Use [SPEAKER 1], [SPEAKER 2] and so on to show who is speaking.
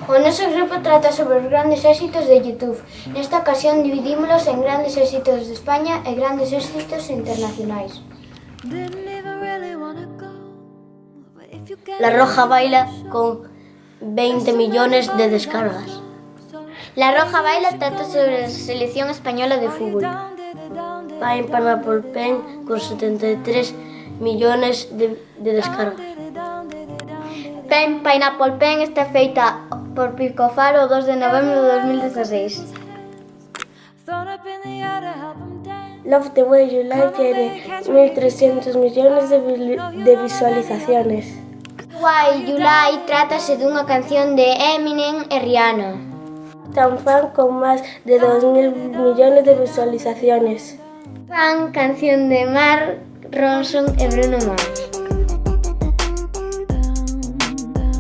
[SPEAKER 1] O noso grupo trata sobre os grandes éxitos de YouTube. Nesta ocasión dividímolos en grandes éxitos de España e grandes éxitos internacionais.
[SPEAKER 2] La Roja baila con 20 millones de descargas.
[SPEAKER 1] La Roja baila trata sobre a selección española de fútbol.
[SPEAKER 2] Pain Pineapple Pen con 73 millones de descargas.
[SPEAKER 1] Pen Pineapple Pen está feita por Picofaro o 2 de novembro de 2016.
[SPEAKER 2] Love the Way You Lie tiene 1.300 millones de visualizaciones.
[SPEAKER 1] Why You Lie trátase dunha canción de Eminem e Rihanna.
[SPEAKER 2] Tan Fan con más de 2.000 millones de visualizaciones.
[SPEAKER 1] Fan, canción de Mark Ronson e Bruno Mars.